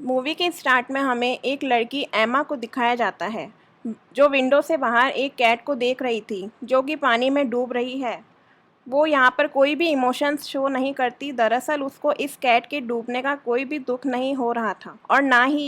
Movie के start में हमें एक लड़की एमा को दिखाया जाता है जो विंडो से बाहर एक कैट को देख रही थी जो कि पानी में डूब रही है। वो यहाँ पर कोई भी इमोशंस शो नहीं करती। दरअसल उसको इस कैट के डूबने का कोई भी दुख नहीं हो रहा था और ना ही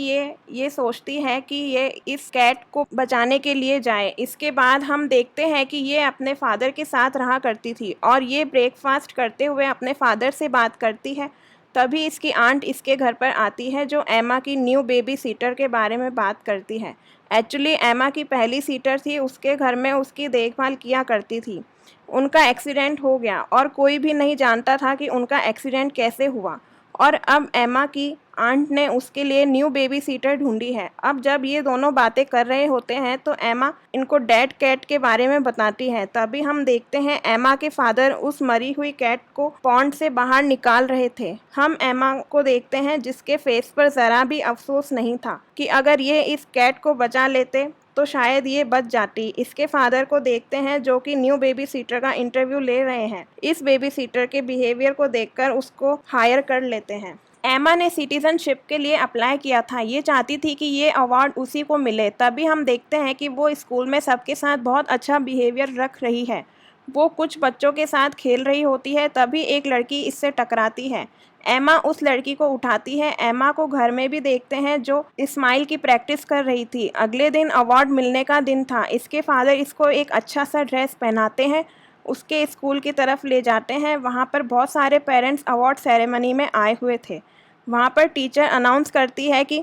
ये सोचती है कि ये इस कैट को बचाने के लिए जाए। इसके बाद हम देखते हैं कि ये अपने फादर के साथ रहा करती थी और ये ब्रेकफास्ट करते हुए अपने फादर से बात करती है। तभी इसकी आंट इसके घर पर आती है जो एमा की न्यू बेबी सीटर के बारे में बात करती है। एक्चुअली एमा की पहली सीटर थी, उसके घर में उसकी देखभाल किया करती थी। उनका एक्सीडेंट हो गया और कोई भी नहीं जानता था कि उनका एक्सीडेंट कैसे हुआ और अब एमा की आंट ने उसके लिए न्यू बेबी सीटर ढूंढी है। अब जब ये दोनों बातें कर रहे होते हैं तो एमा इनको डेड कैट के बारे में बताती है। तभी हम देखते हैं एमा के फादर उस मरी हुई कैट को पॉन्ड से बाहर निकाल रहे थे। हम एमा को देखते हैं जिसके फेस पर ज़रा भी अफसोस नहीं था कि अगर ये इस कैट को बचा लेते तो शायद ये बच जाती। इसके फादर को देखते हैं जो कि न्यू बेबी सीटर का इंटरव्यू ले रहे हैं। इस बेबी सीटर के बिहेवियर को देखकर उसको हायर कर लेते हैं। एमा ने सिटीजनशिप के लिए अप्लाई किया था। ये चाहती थी कि ये अवार्ड उसी को मिले। तभी हम देखते हैं कि वो स्कूल में सबके साथ बहुत अच्छा बिहेवियर रख रही है। वो कुछ बच्चों के साथ खेल रही होती है, तभी एक लड़की इससे टकराती है। एमा उस लड़की को उठाती है। एमा को घर में भी देखते हैं जो स्माइल की प्रैक्टिस कर रही थी। अगले दिन अवार्ड मिलने का दिन था। इसके फादर इसको एक अच्छा सा ड्रेस पहनाते हैं, उसके स्कूल की तरफ ले जाते हैं। वहाँ पर बहुत सारे पेरेंट्स अवार्ड सेरेमनी में आए हुए थे। वहाँ पर टीचर अनाउंस करती है कि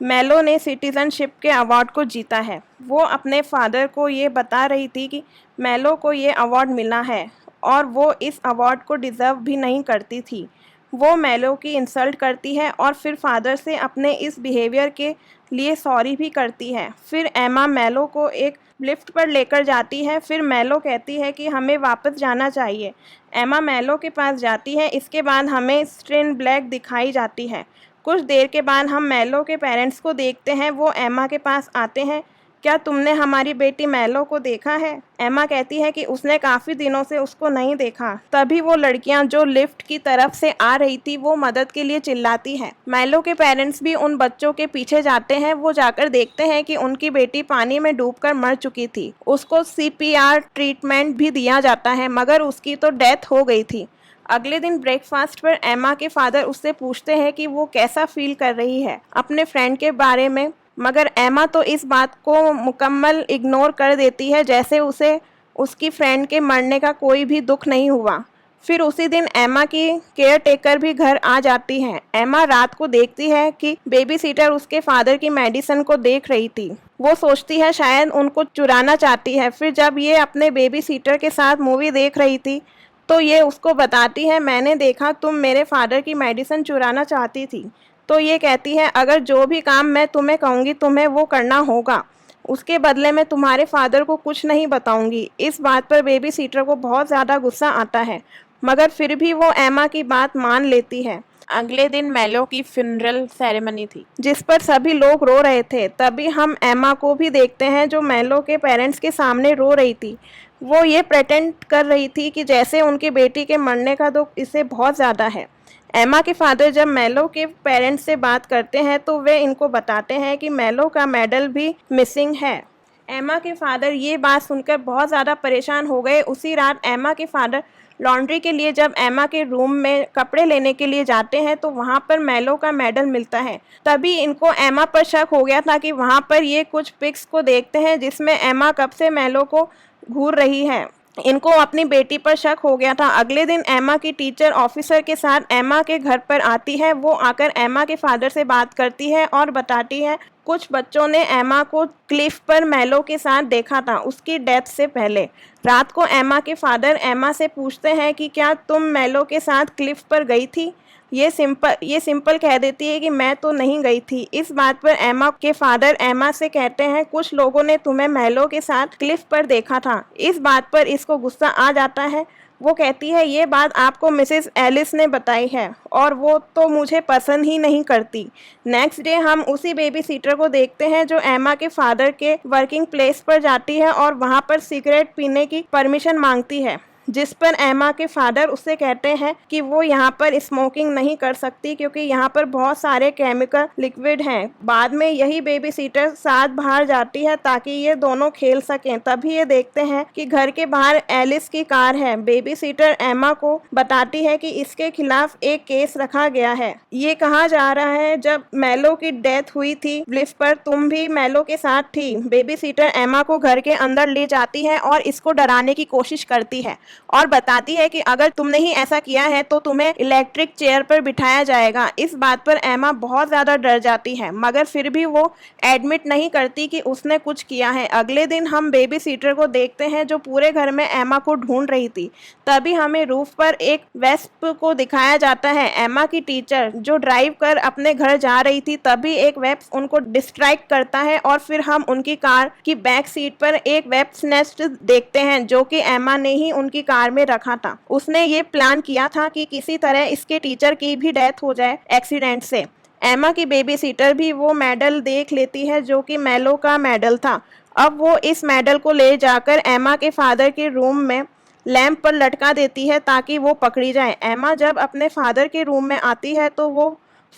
मेलो ने सिटीजनशिप के अवार्ड को जीता है। वो अपने फादर को ये बता रही थी कि मेलो को ये अवार्ड मिला है और वो इस अवार्ड को डिज़र्व भी नहीं करती थी। वो मेलो की इंसल्ट करती है और फिर फादर से अपने इस बिहेवियर के लिए सॉरी भी करती है। फिर एमा मेलो को एक लिफ्ट पर लेकर जाती है। फिर मेलो कहती है कि हमें वापस जाना चाहिए। एमा मेलो के पास जाती है। इसके बाद हमें स्ट्रेन ब्लैक दिखाई जाती है। कुछ देर के बाद हम मेलो के पेरेंट्स को देखते हैं। वो एमा के पास आते हैं। क्या तुमने हमारी बेटी मेलो को देखा है? एमा कहती है कि उसने काफ़ी दिनों से उसको नहीं देखा। तभी वो लड़कियां जो लिफ्ट की तरफ से आ रही थी वो मदद के लिए चिल्लाती है। मेलो के पेरेंट्स भी उन बच्चों के पीछे जाते हैं। वो जाकर देखते हैं कि उनकी बेटी पानी में डूबकर मर चुकी थी। उसको CPR ट्रीटमेंट भी दिया जाता है मगर उसकी तो डेथ हो गई थी। अगले दिन ब्रेकफास्ट पर एमा के फादर उससे पूछते हैं कि वो कैसा फील कर रही है अपने फ्रेंड के बारे में, मगर एमा तो इस बात को मुकम्मल इग्नोर कर देती है जैसे उसे उसकी फ्रेंड के मरने का कोई भी दुख नहीं हुआ। फिर उसी दिन एमा की केयर टेकर भी घर आ जाती है। एमा रात को देखती है कि बेबी सीटर उसके फादर की मेडिसिन को देख रही थी। वो सोचती है शायद उनको चुराना चाहती है। फिर जब ये अपने बेबी सीटर के साथ मूवी देख रही थी तो ये उसको बताती है, मैंने देखा तुम मेरे फादर की मेडिसिन चुराना चाहती थी। तो ये कहती है अगर जो भी काम मैं तुम्हें कहूँगी तुम्हें वो करना होगा। उसके बदले में तुम्हारे फादर को कुछ नहीं बताऊँगी। इस बात पर बेबी सीटर को बहुत ज़्यादा गुस्सा आता है मगर फिर भी वो एमा की बात मान लेती है। अगले दिन मेलो की फ्यूनरल सेरेमनी थी जिस पर सभी लोग रो रहे थे। तभी हम एमा को भी देखते हैं जो मेलो के पेरेंट्स के सामने रो रही थी। वो ये प्रेटेंड कर रही थी कि जैसे उनकी बेटी के मरने का दुख इसे बहुत ज़्यादा है। एमा के फादर जब मेलो के पेरेंट्स से बात करते हैं तो वे इनको बताते हैं कि मेलो का मेडल भी मिसिंग है। एमा के फादर ये बात सुनकर बहुत ज़्यादा परेशान हो गए। उसी रात एमा के फादर लॉन्ड्री के लिए जब एमा के रूम में कपड़े लेने के लिए जाते हैं तो वहाँ पर मेलो का मेडल मिलता है। तभी इनको एमा पर शक हो गया था कि वहाँ पर ये कुछ पिक्स को देखते हैं जिसमें एमा कब से मेलो को घूर रही है। इनको अपनी बेटी पर शक हो गया था। अगले दिन एमा की टीचर ऑफिसर के साथ एमा के घर पर आती है। वो आकर एमा के फादर से बात करती है और बताती है कुछ बच्चों ने एमा को क्लिफ पर मेलो के साथ देखा था उसकी डेथ से पहले। रात को एमा के फादर एमा से पूछते हैं कि क्या तुम मेलो के साथ क्लिफ पर गई थी? ये सिंपल कह देती है कि मैं तो नहीं गई थी। इस बात पर एमा के फादर एमा से कहते हैं कुछ लोगों ने तुम्हें मेलो के साथ क्लिफ पर देखा था। इस बात पर इसको गुस्सा आ जाता है। वो कहती है ये बात आपको मिसेस एलिस ने बताई है और वो तो मुझे पसंद ही नहीं करती। नेक्स्ट डे हम उसी बेबी सीटर को देखते हैं जो एमा के फादर के वर्किंग प्लेस पर जाती है और वहाँ पर सिगरेट पीने की परमिशन मांगती है। जिस पर एमा के फादर उससे कहते हैं कि वो यहाँ पर स्मोकिंग नहीं कर सकती क्योंकि यहाँ पर बहुत सारे केमिकल लिक्विड हैं। बाद में यही बेबी सीटर साथ बाहर जाती है ताकि ये दोनों खेल सकें। तभी ये देखते हैं कि घर के बाहर एलिस की कार है। बेबी सीटर एमा को बताती है कि इसके खिलाफ एक केस रखा गया है। ये कहा जा रहा है जब मेलो की डेथ हुई थी ब्लिस पर, तुम भी मेलो के साथ थी। बेबी सीटर एमा को घर के अंदर ले जाती है और इसको डराने की कोशिश करती है और बताती है कि अगर तुमने ही ऐसा किया है तो तुम्हें इलेक्ट्रिक चेयर पर बिठाया जाएगा। इस बात पर एमा बहुत ज़्यादा डर जाती है मगर फिर भी वो एडमिट नहीं करती कि उसने कुछ किया है। अगले दिन हम बेबी सीटर को देखते हैं जो पूरे घर में एमा को ढूंढ रही थी। तभी हमें रूफ पर एक वेस्प को दिखाया जाता है। एमा की टीचर जो ड्राइव कर अपने घर जा रही थी, तभी एक वेस्प उनको डिस्ट्रैक्ट करता है और फिर हम उनकी कार की बैक सीट पर एक वेस्प नेस्ट देखते हैं जो कि एमा ने ही उनकी कार में रखा था। उसने ये प्लान किया था कि किसी तरह इसके टीचर की भी डेथ हो जाए एक्सीडेंट से। एमा की बेबी सीटर भी वो मेडल देख लेती है जो कि मेलो का मेडल था। अब वो इस मेडल को ले जाकर एमा के फादर के रूम में लैंप पर लटका देती है ताकि वो पकड़ी जाए। एमा जब अपने फादर के रूम में आती है तो वो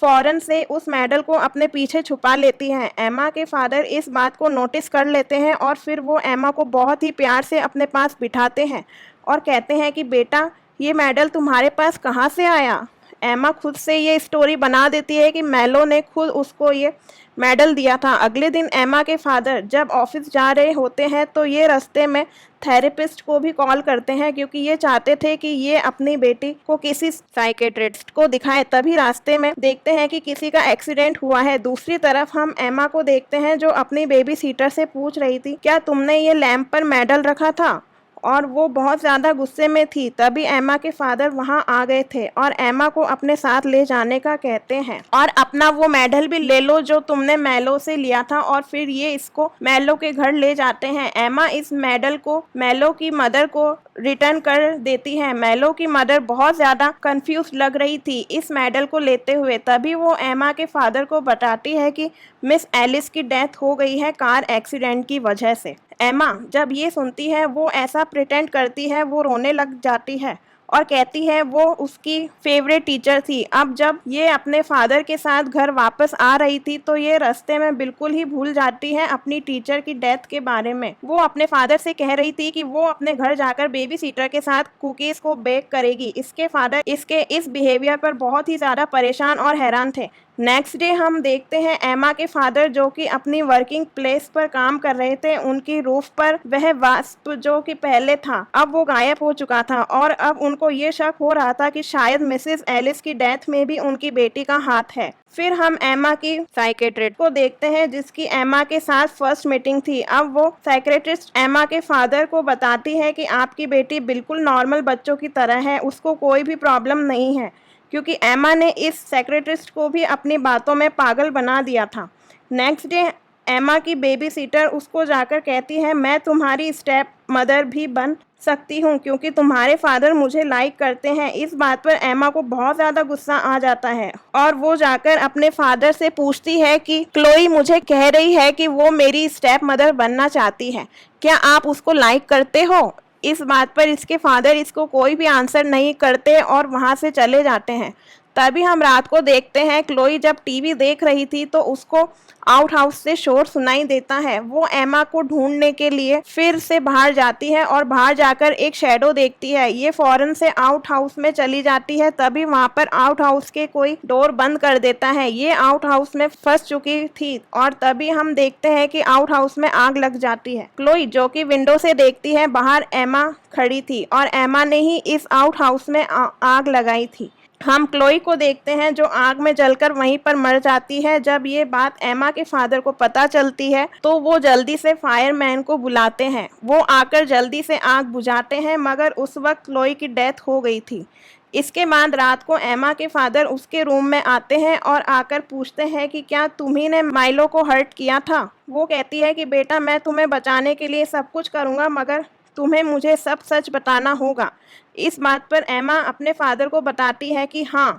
फौरन से उस मेडल को अपने पीछे छुपा लेती है। एमा के फादर इस बात को नोटिस कर लेते हैं और फिर वो एमा को बहुत ही प्यार से अपने पास बिठाते हैं और कहते हैं कि बेटा, ये मेडल तुम्हारे पास कहाँ से आया। एमा खुद से ये स्टोरी बना देती है कि मेलो ने खुद उसको ये मेडल दिया था। अगले दिन एमा के फादर जब ऑफिस जा रहे होते हैं तो ये रास्ते में थेरेपिस्ट को भी कॉल करते हैं क्योंकि ये चाहते थे कि ये अपनी बेटी को किसी साइकेट्रिस्ट को दिखाएं। तभी रास्ते में देखते हैं कि किसी का एक्सीडेंट हुआ है। दूसरी तरफ हम एमा को देखते हैं जो अपनी बेबी सीटर से पूछ रही थी, क्या तुमने ये लैंप पर मेडल रखा था, और वो बहुत ज़्यादा गुस्से में थी। तभी एमा के फादर वहाँ आ गए थे और एमा को अपने साथ ले जाने का कहते हैं और अपना वो मेडल भी ले लो जो तुमने मेलो से लिया था, और फिर ये इसको मेलो के घर ले जाते हैं। एमा इस मेडल को मेलो की मदर को रिटर्न कर देती है। मेलो की मदर बहुत ज़्यादा कंफ्यूज लग रही थी इस मेडल को लेते हुए। तभी वो एमा के फादर को बताती है कि मिस एलिस की डेथ हो गई है कार एक्सीडेंट की वजह से। एमा जब ये सुनती है वो ऐसा प्रिटेंड करती है, वो रोने लग जाती है और कहती है वो उसकी फेवरेट टीचर थी। अब जब ये अपने फादर के साथ घर वापस आ रही थी तो ये रास्ते में बिल्कुल ही भूल जाती है अपनी टीचर की डेथ के बारे में। वो अपने फादर से कह रही थी कि वो अपने घर जाकर बेबी सीटर के साथ कुकीज को बेक करेगी। इसके फादर इसके इस बिहेवियर पर बहुत ही ज़्यादा परेशान और हैरान थे। नेक्स्ट डे हम देखते हैं एमा के फादर जो कि अपनी वर्किंग प्लेस पर काम कर रहे थे। उनकी रूफ पर वह वास्प जो कि पहले था अब वो गायब हो चुका था और अब उनको ये शक हो रहा था कि शायद मिसेस एलिस की डेथ में भी उनकी बेटी का हाथ है। फिर हम एमा की साइकेट्रिस्ट को देखते हैं जिसकी एमा के साथ फर्स्ट मीटिंग थी। अब वो साइकेट्रिस्ट एमा के फादर को बताती है कि आपकी बेटी बिल्कुल नॉर्मल बच्चों की तरह है, उसको कोई भी प्रॉब्लम नहीं है, क्योंकि एमा ने इस सेक्रेटरिस्ट को भी अपनी बातों में पागल बना दिया था। नेक्स्ट डे एमा की बेबी सीटर उसको जाकर कहती है मैं तुम्हारी स्टेप मदर भी बन सकती हूँ क्योंकि तुम्हारे फादर मुझे लाइक करते हैं। इस बात पर एमा को बहुत ज़्यादा गुस्सा आ जाता है और वो जाकर अपने फादर से पूछती है कि क्लोई मुझे कह रही है कि वो मेरी स्टेप मदर बनना चाहती है, क्या आप उसको लाइक करते हो। इस बात पर इसके फादर इसको कोई भी आंसर नहीं करते और वहाँ से चले जाते हैं। तभी हम रात को देखते हैं क्लोई जब टीवी देख रही थी तो उसको आउट हाउस से शोर सुनाई देता है। वो एमा को ढूंढने के लिए फिर से बाहर जाती है और बाहर जाकर एक शैडो देखती है। ये फौरन से आउट हाउस में चली जाती है। तभी वहाँ पर आउट हाउस के कोई डोर बंद कर देता है। ये आउट हाउस में फंस चुकी थी और तभी हम देखते हैं कि आउट हाउस में आग लग जाती है। क्लोई जो कि विंडो से देखती है बाहर एमा खड़ी थी और एमा ने ही इस आउट हाउस में आग लगाई थी। हम क्लोई को देखते हैं जो आग में जलकर वहीं पर मर जाती है। जब ये बात एमा के फादर को पता चलती है तो वो जल्दी से फायरमैन को बुलाते हैं। वो आकर जल्दी से आग बुझाते हैं मगर उस वक्त क्लोई की डेथ हो गई थी। इसके बाद रात को एमा के फादर उसके रूम में आते हैं और आकर पूछते हैं कि क्या तुम्ही ने माइलो को हर्ट किया था। वो कहती है कि बेटा मैं तुम्हें बचाने के लिए सब कुछ करूँगा मगर तुम्हें मुझे सब सच बताना होगा। इस बात पर एमा अपने फादर को बताती है कि हाँ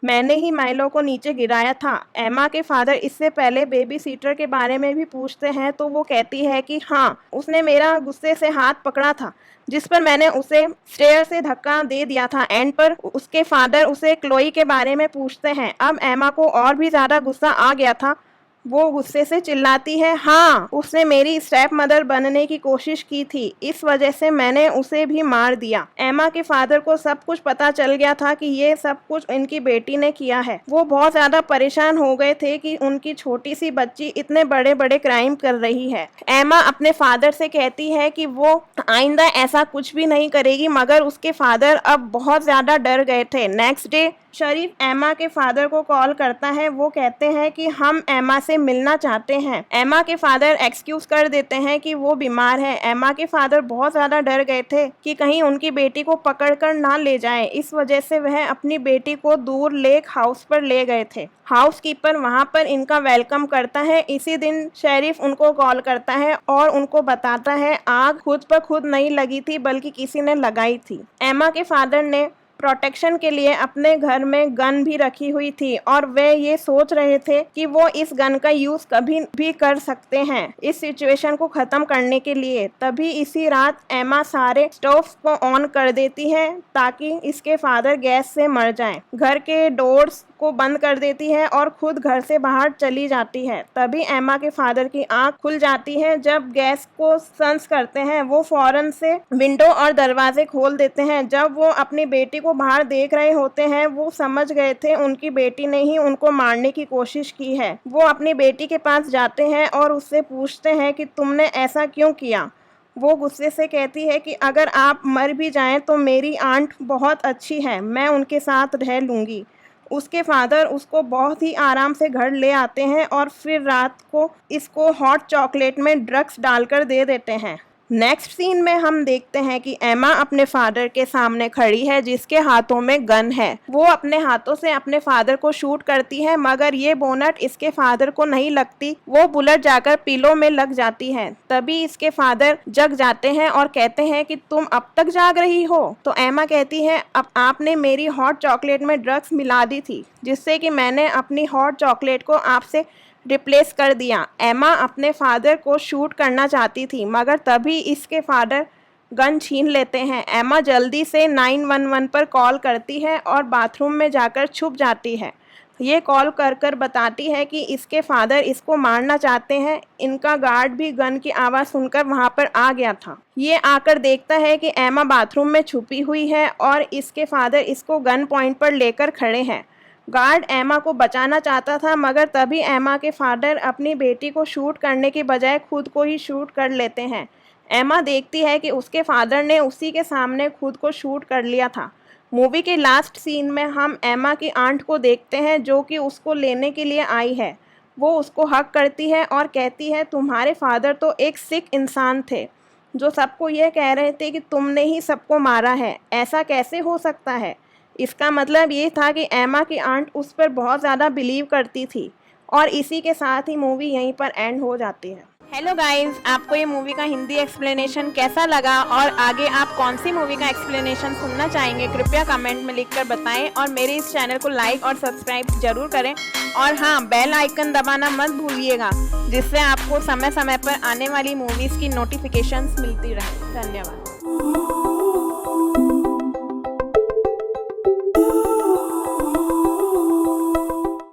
मैंने ही माइलो को नीचे गिराया था। एमा के फादर इससे पहले बेबी सीटर के बारे में भी पूछते हैं तो वो कहती है कि हाँ, उसने मेरा गुस्से से हाथ पकड़ा था, जिस पर मैंने उसे स्टेयर से धक्का दे दिया था। एंड पर उसके फादर उसे क्लोई के बारे में पूछते हैं। अब एमा को और भी ज़्यादा गुस्सा आ गया था। वो गुस्से से चिल्लाती है, हाँ, उसने मेरी स्टेप मदर बनने की कोशिश की थी, इस वजह से मैंने उसे भी मार दिया। एमा के फादर को सब कुछ पता चल गया था कि ये सब कुछ इनकी बेटी ने किया है। वो बहुत ज़्यादा परेशान हो गए थे कि उनकी छोटी सी बच्ची इतने बड़े बड़े क्राइम कर रही है। एमा अपने फादर से कहती है कि वो आइंदा ऐसा कुछ भी नहीं करेगी, मगर उसके फादर अब बहुत ज़्यादा डर गए थे। नेक्स्ट डे शरीफ एमा के फादर को कॉल करता है। वो कहते हैं कि हम एमा से मिलना चाहते हैं। एमा के फादर एक्सक्यूज कर देते हैं कि वो बीमार है। एमा के फादर बहुत ज़्यादा डर गए थे कि कहीं उनकी बेटी को पकड़कर ना ले जाए, इस वजह से वह अपनी बेटी को दूर लेक हाउस पर ले गए थे। हाउसकीपर वहां पर इनका वेलकम करता है। इसी दिन शेरिफ उनको कॉल करता है और उनको बताता है आग खुद पर खुद नहीं लगी थी, बल्कि किसी ने लगाई थी। एमा के फादर ने प्रोटेक्शन के लिए अपने घर में गन भी रखी हुई थी और वे ये सोच रहे थे कि वो इस गन का यूज़ कभी भी कर सकते हैं इस सिचुएशन को ख़त्म करने के लिए। तभी इसी रात एमा सारे स्टोव्स को ऑन कर देती है ताकि इसके फादर गैस से मर जाएं। घर के डोर्स को बंद कर देती है और खुद घर से बाहर चली जाती है। तभी एमा के फादर की आंख खुल जाती है। जब गैस को सेंस करते हैं वो फौरन से विंडो और दरवाजे खोल देते हैं। जब वो अपनी बेटी को बाहर देख रहे होते हैं वो समझ गए थे उनकी बेटी ने ही उनको मारने की कोशिश की है। वो अपनी बेटी के पास जाते हैं और उससे पूछते हैं कि तुमने ऐसा क्यों किया। वो गुस्से से कहती है कि अगर आप मर भी जाएं तो मेरी आंट बहुत अच्छी है, मैं उनके साथ रह लूँगी। उसके फादर उसको बहुत ही आराम से घर ले आते हैं और फिर रात को इसको हॉट चॉकलेट में ड्रग्स डालकर दे देते हैं। नेक्स्ट सीन में हम देखते हैं कि एमा अपने फादर के सामने खड़ी है जिसके हाथों में गन है। वो अपने हाथों से अपने फादर को शूट करती है, मगर ये बोनट इसके फादर को नहीं लगती। वो बुलेट जाकर पिलो में लग जाती है। तभी इसके फादर जग जाते हैं और कहते हैं कि तुम अब तक जाग रही हो। तो एमा कहती है, अब आपने मेरी हॉट चॉकलेट में ड्रग्स मिला दी थी, जिससे कि मैंने अपनी हॉट चॉकलेट को आपसे रिप्लेस कर दिया। एमा अपने फादर को शूट करना चाहती थी, मगर तभी इसके फादर गन छीन लेते हैं। एमा जल्दी से 911 पर कॉल करती है और बाथरूम में जाकर छुप जाती है। ये कॉल कर कर बताती है कि इसके फादर इसको मारना चाहते हैं। इनका गार्ड भी गन की आवाज़ सुनकर वहाँ पर आ गया था। ये आकर देखता है कि एमा बाथरूम में छुपी हुई है और इसके फादर इसको गन पॉइंट पर लेकर खड़े हैं। गार्ड एमा को बचाना चाहता था, मगर तभी एमा के फादर अपनी बेटी को शूट करने के बजाय खुद को ही शूट कर लेते हैं। एमा देखती है कि उसके फादर ने उसी के सामने खुद को शूट कर लिया था। मूवी के लास्ट सीन में हम एमा की आंट को देखते हैं जो कि उसको लेने के लिए आई है। वो उसको हक करती है और कहती है, तुम्हारे फादर तो एक सिक इंसान थे जो सबको यह कह रहे थे कि तुमने ही सबको मारा है। ऐसा कैसे हो सकता है। इसका मतलब ये था कि एमा की आंट उस पर बहुत ज़्यादा बिलीव करती थी। और इसी के साथ ही मूवी यहीं पर एंड हो जाती है। हेलो गाइस, आपको ये मूवी का हिंदी एक्सप्लेनेशन कैसा लगा और आगे आप कौन सी मूवी का एक्सप्लेनेशन सुनना चाहेंगे, कृपया कमेंट में लिखकर बताएं और मेरे इस चैनल को लाइक और सब्सक्राइब जरूर करें। और हाँ, बेल आइकन दबाना मत भूलिएगा, जिससे आपको समय समय पर आने वाली मूवीज़ की नोटिफिकेशंस मिलती रहे। धन्यवाद।